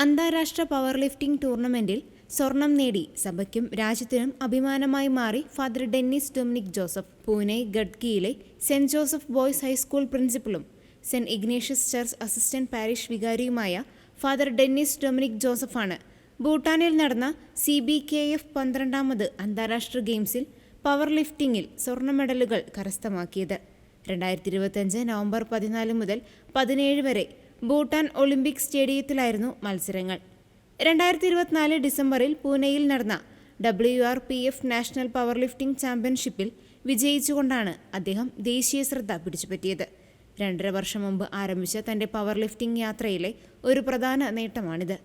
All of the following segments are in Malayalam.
അന്താരാഷ്ട്ര പവർ ലിഫ്റ്റിംഗ് ടൂർണമെന്റിൽ സ്വർണം നേടി സഭയ്ക്കും രാജ്യത്തിനും അഭിമാനമായി മാറി father Dennis Dominic Joseph. Pune ഗഡ്കിയിലെ സെന്റ് ജോസഫ് ബോയ്സ് ഹൈസ്കൂൾ പ്രിൻസിപ്പലും saint Ignatius church assistant parish വികാരിയുമായ ഫാദർ ഡെന്നിസ് ഡൊമിനിക് ജോസഫാണ് ഭൂട്ടാനിൽ നടന്ന CBKF 12ാമത് അന്താരാഷ്ട്ര ഗെയിംസിൽ പവർ ലിഫ്റ്റിംഗിൽ സ്വർണ്ണ മെഡലുകൾ കരസ്ഥമാക്കിയത്. 2025 നവംബർ 14 മുതൽ 17 വരെ ഭൂട്ടാൻ ഒളിമ്പിക് സ്റ്റേഡിയത്തിലായിരുന്നു മത്സരങ്ങൾ. 2024 ഡിസംബറിൽ പൂനെയിൽ നടന്ന WRPF നാഷണൽ പവർ ലിഫ്റ്റിംഗ് ചാമ്പ്യൻഷിപ്പിൽ വിജയിച്ചുകൊണ്ടാണ് അദ്ദേഹം ദേശീയ ശ്രദ്ധ പിടിച്ചുപറ്റിയത്. 2.5 വർഷം മുമ്പ് ആരംഭിച്ച തന്റെ പവർ ലിഫ്റ്റിംഗ് യാത്രയിലെ ഒരു പ്രധാന നേട്ടമാണിത്.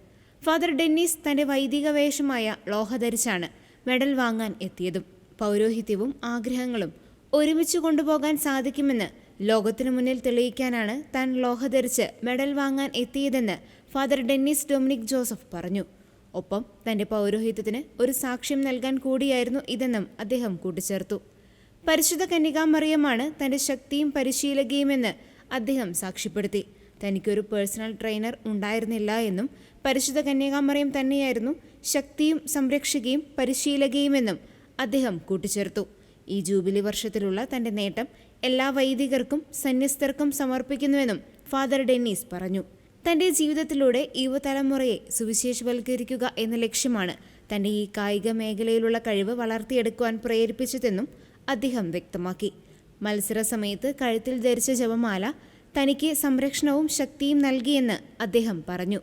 ഫാദർ ഡെന്നിസ് തന്റെ വൈദിക വേഷമായ ലോഹ ധരിച്ചാണ് മെഡൽ വാങ്ങാൻ എത്തിയതും. പൗരോഹിത്യവും ആഗ്രഹങ്ങളും ഒരുമിച്ച് കൊണ്ടുപോകാൻ സാധിക്കുമെന്ന് ലോകത്തിനു മുന്നിൽ തെളിയിക്കാനാണ് താൻ ലോഹ ധരിച്ച് മെഡൽ വാങ്ങാൻ എത്തിയതെന്ന് ഫാദർ ഡെന്നിസ് ഡൊമിനിക് ജോസഫ് പറഞ്ഞു. ഒപ്പം തന്റെ പൗരോഹിത്യത്തിന് ഒരു സാക്ഷ്യം നൽകാൻ കൂടിയായിരുന്നു ഇതെന്നും അദ്ദേഹം കൂട്ടിച്ചേർത്തു. പരിശുദ്ധ കന്യകാമറിയമാണ് തന്റെ ശക്തിയും പരിശീലകയുമെന്ന് അദ്ദേഹം സാക്ഷ്യപ്പെടുത്തി. തനിക്കൊരു പേഴ്സണൽ ട്രെയിനർ ഉണ്ടായിരുന്നില്ല എന്നും പരിശുദ്ധ കന്യകാമറിയം തന്നെയായിരുന്നു ശക്തിയും സംരക്ഷകയും പരിശീലകയുമെന്നും അദ്ദേഹം കൂട്ടിച്ചേർത്തു. ഈ ജൂബിലി വർഷത്തിലുള്ള തന്റെ നേട്ടം എല്ലാ വൈദികർക്കും സന്യസ്തർക്കും സമർപ്പിക്കുന്നുവെന്നും ഫാദർ ഡെന്നീസ് പറഞ്ഞു. തന്റെ ജീവിതത്തിലൂടെ യുവതലമുറയെ സുവിശേഷവൽക്കരിക്കുക എന്ന ലക്ഷ്യമാണ് തന്റെ ഈ കായിക മേഖലയിലുള്ള കഴിവ് വളർത്തിയെടുക്കുവാൻ പ്രേരിപ്പിച്ചതെന്നും അദ്ദേഹം വ്യക്തമാക്കി. മത്സര സമയത്ത് കഴുത്തിൽ ധരിച്ച ജപമാല തനിക്ക് സംരക്ഷണവും ശക്തിയും നൽകിയെന്ന് അദ്ദേഹം പറഞ്ഞു.